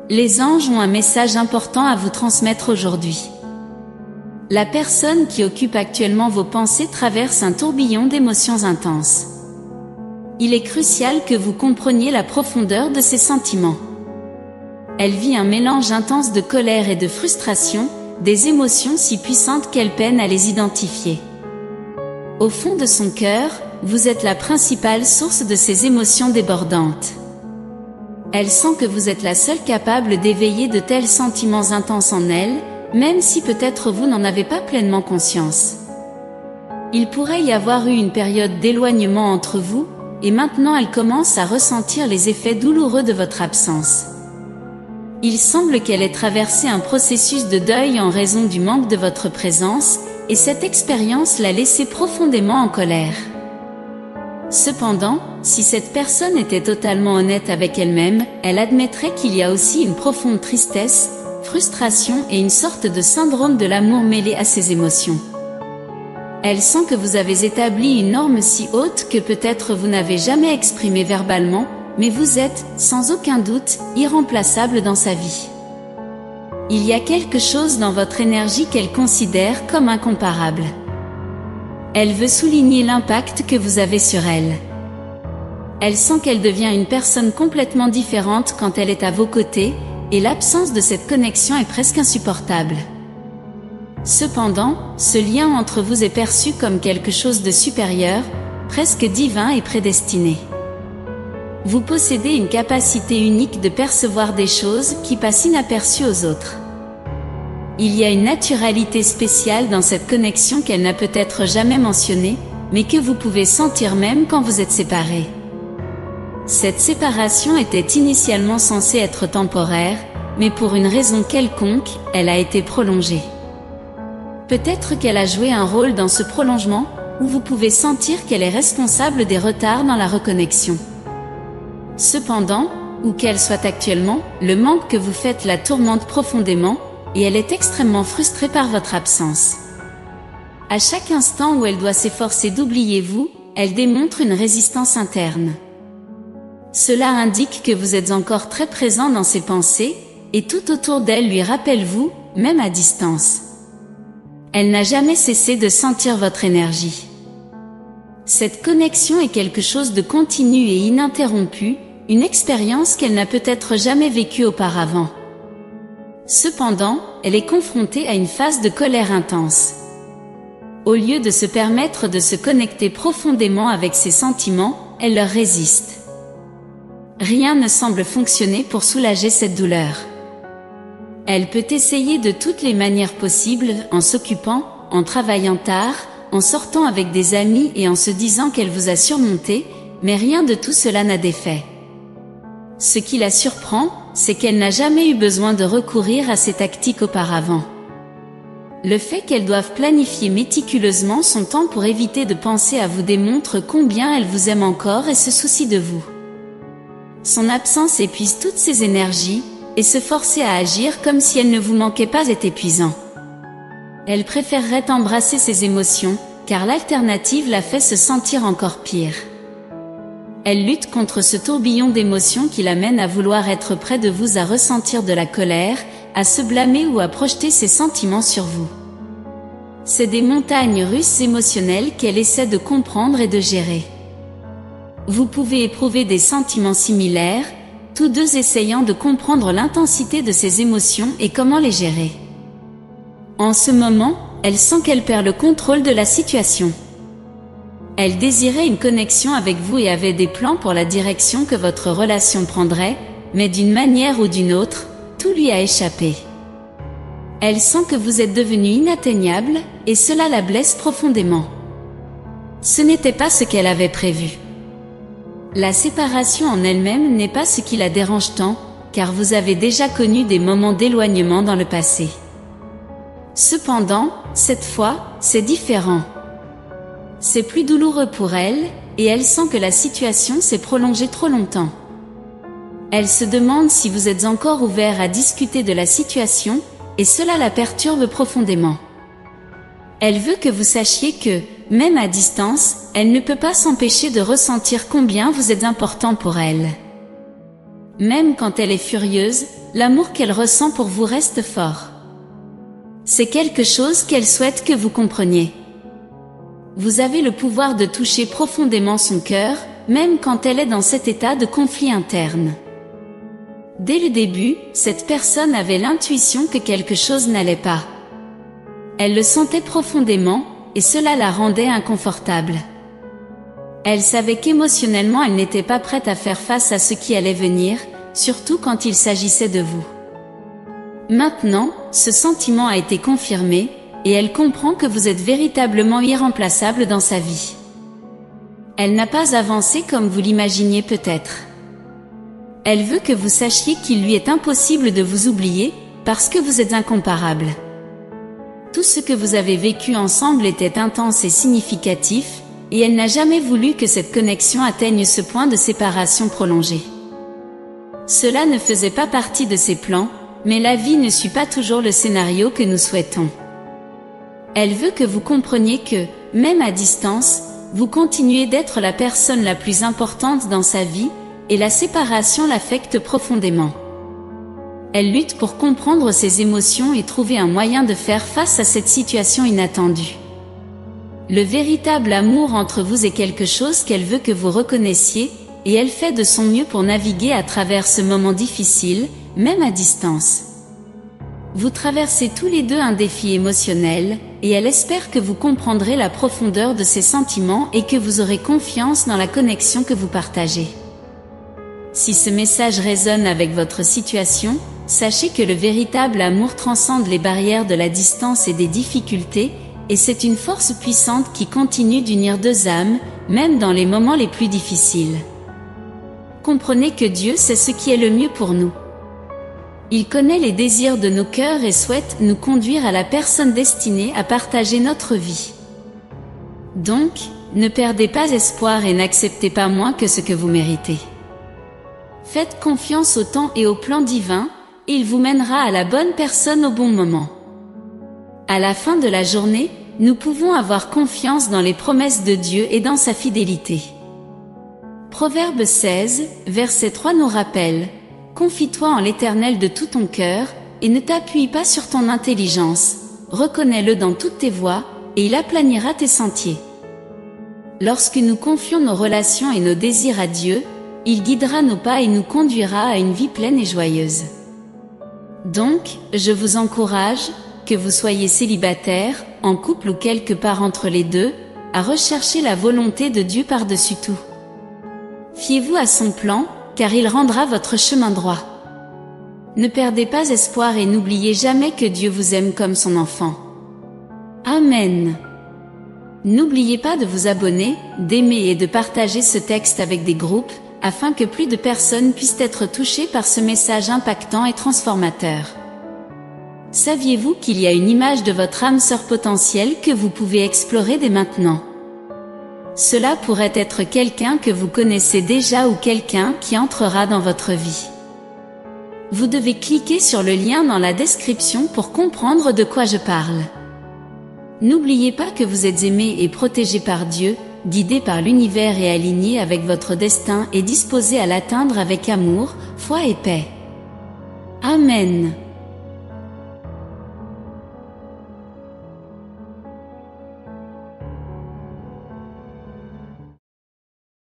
Les anges ont un message important à vous transmettre aujourd'hui. La personne qui occupe actuellement vos pensées traverse un tourbillon d'émotions intenses. Il est crucial que vous compreniez la profondeur de ses sentiments. Elle vit un mélange intense de colère et de frustration, des émotions si puissantes qu'elle peine à les identifier. Au fond de son cœur, vous êtes la principale source de ces émotions débordantes. Elle sent que vous êtes la seule capable d'éveiller de tels sentiments intenses en elle, même si peut-être vous n'en avez pas pleinement conscience. Il pourrait y avoir eu une période d'éloignement entre vous, et maintenant elle commence à ressentir les effets douloureux de votre absence. Il semble qu'elle ait traversé un processus de deuil en raison du manque de votre présence, et cette expérience l'a laissée profondément en colère. Cependant, si cette personne était totalement honnête avec elle-même, elle admettrait qu'il y a aussi une profonde tristesse, frustration et une sorte de syndrome de l'amour mêlé à ces émotions. Elle sent que vous avez établi une norme si haute que peut-être vous n'avez jamais exprimé verbalement, mais vous êtes, sans aucun doute, irremplaçable dans sa vie. Il y a quelque chose dans votre énergie qu'elle considère comme incomparable. Elle veut souligner l'impact que vous avez sur elle. Elle sent qu'elle devient une personne complètement différente quand elle est à vos côtés, et l'absence de cette connexion est presque insupportable. Cependant, ce lien entre vous est perçu comme quelque chose de supérieur, presque divin et prédestiné. Vous possédez une capacité unique de percevoir des choses qui passent inaperçues aux autres. Il y a une naturalité spéciale dans cette connexion qu'elle n'a peut-être jamais mentionnée, mais que vous pouvez sentir même quand vous êtes séparés. Cette séparation était initialement censée être temporaire, mais pour une raison quelconque, elle a été prolongée. Peut-être qu'elle a joué un rôle dans ce prolongement, où vous pouvez sentir qu'elle est responsable des retards dans la reconnexion. Cependant, où qu'elle soit actuellement, le manque que vous faites la tourmente profondément, et elle est extrêmement frustrée par votre absence. À chaque instant où elle doit s'efforcer d'oublier vous, elle démontre une résistance interne. Cela indique que vous êtes encore très présent dans ses pensées, et tout autour d'elle lui rappelle vous, même à distance. Elle n'a jamais cessé de sentir votre énergie. Cette connexion est quelque chose de continu et ininterrompu, une expérience qu'elle n'a peut-être jamais vécue auparavant. Cependant, elle est confrontée à une phase de colère intense. Au lieu de se permettre de se connecter profondément avec ses sentiments, elle leur résiste. Rien ne semble fonctionner pour soulager cette douleur. Elle peut essayer de toutes les manières possibles, en s'occupant, en travaillant tard, en sortant avec des amis et en se disant qu'elle vous a surmonté, mais rien de tout cela n'a d'effet. Ce qui la surprend, c'est qu'elle n'a jamais eu besoin de recourir à ces tactiques auparavant. Le fait qu'elle doive planifier méticuleusement son temps pour éviter de penser à vous démontre combien elle vous aime encore et se soucie de vous. Son absence épuise toutes ses énergies, et se forcer à agir comme si elle ne vous manquait pas est épuisant. Elle préférerait embrasser ses émotions, car l'alternative la fait se sentir encore pire. Elle lutte contre ce tourbillon d'émotions qui l'amène à vouloir être près de vous, à ressentir de la colère, à se blâmer ou à projeter ses sentiments sur vous. C'est des montagnes russes émotionnelles qu'elle essaie de comprendre et de gérer. Vous pouvez éprouver des sentiments similaires, tous deux essayant de comprendre l'intensité de ces émotions et comment les gérer. En ce moment, elle sent qu'elle perd le contrôle de la situation. Elle désirait une connexion avec vous et avait des plans pour la direction que votre relation prendrait, mais d'une manière ou d'une autre, tout lui a échappé. Elle sent que vous êtes devenu inatteignable, et cela la blesse profondément. Ce n'était pas ce qu'elle avait prévu. La séparation en elle-même n'est pas ce qui la dérange tant, car vous avez déjà connu des moments d'éloignement dans le passé. Cependant, cette fois, c'est différent. C'est plus douloureux pour elle, et elle sent que la situation s'est prolongée trop longtemps. Elle se demande si vous êtes encore ouvert à discuter de la situation, et cela la perturbe profondément. Elle veut que vous sachiez que, même à distance, elle ne peut pas s'empêcher de ressentir combien vous êtes important pour elle. Même quand elle est furieuse, l'amour qu'elle ressent pour vous reste fort. C'est quelque chose qu'elle souhaite que vous compreniez. Vous avez le pouvoir de toucher profondément son cœur, même quand elle est dans cet état de conflit interne. Dès le début, cette personne avait l'intuition que quelque chose n'allait pas. Elle le sentait profondément, et cela la rendait inconfortable. Elle savait qu'émotionnellement elle n'était pas prête à faire face à ce qui allait venir, surtout quand il s'agissait de vous. Maintenant, ce sentiment a été confirmé, et elle comprend que vous êtes véritablement irremplaçable dans sa vie. Elle n'a pas avancé comme vous l'imaginiez peut-être. Elle veut que vous sachiez qu'il lui est impossible de vous oublier, parce que vous êtes incomparable. Tout ce que vous avez vécu ensemble était intense et significatif, et elle n'a jamais voulu que cette connexion atteigne ce point de séparation prolongée. Cela ne faisait pas partie de ses plans, mais la vie ne suit pas toujours le scénario que nous souhaitons. Elle veut que vous compreniez que, même à distance, vous continuez d'être la personne la plus importante dans sa vie, et la séparation l'affecte profondément. Elle lutte pour comprendre ses émotions et trouver un moyen de faire face à cette situation inattendue. Le véritable amour entre vous est quelque chose qu'elle veut que vous reconnaissiez, et elle fait de son mieux pour naviguer à travers ce moment difficile, même à distance. Vous traversez tous les deux un défi émotionnel, et elle espère que vous comprendrez la profondeur de ses sentiments et que vous aurez confiance dans la connexion que vous partagez. Si ce message résonne avec votre situation, sachez que le véritable amour transcende les barrières de la distance et des difficultés, et c'est une force puissante qui continue d'unir deux âmes, même dans les moments les plus difficiles. Comprenez que Dieu sait ce qui est le mieux pour nous. Il connaît les désirs de nos cœurs et souhaite nous conduire à la personne destinée à partager notre vie. Donc, ne perdez pas espoir et n'acceptez pas moins que ce que vous méritez. Faites confiance au temps et au plan divin, et il vous mènera à la bonne personne au bon moment. À la fin de la journée, nous pouvons avoir confiance dans les promesses de Dieu et dans sa fidélité. Proverbe 16, verset 3 nous rappelle: « Confie-toi en l'Éternel de tout ton cœur, et ne t'appuie pas sur ton intelligence. Reconnais-le dans toutes tes voies, et il aplanira tes sentiers. » Lorsque nous confions nos relations et nos désirs à Dieu, il guidera nos pas et nous conduira à une vie pleine et joyeuse. Donc, je vous encourage, que vous soyez célibataire, en couple ou quelque part entre les deux, à rechercher la volonté de Dieu par-dessus tout. Fiez-vous à son plan, car il rendra votre chemin droit. Ne perdez pas espoir et n'oubliez jamais que Dieu vous aime comme son enfant. Amen. N'oubliez pas de vous abonner, d'aimer et de partager ce texte avec des groupes, afin que plus de personnes puissent être touchées par ce message impactant et transformateur. Saviez-vous qu'il y a une image de votre âme sœur potentielle que vous pouvez explorer dès maintenant? Cela pourrait être quelqu'un que vous connaissez déjà ou quelqu'un qui entrera dans votre vie. Vous devez cliquer sur le lien dans la description pour comprendre de quoi je parle. N'oubliez pas que vous êtes aimé et protégé par Dieu, guidé par l'univers et aligné avec votre destin et disposé à l'atteindre avec amour, foi et paix. Amen.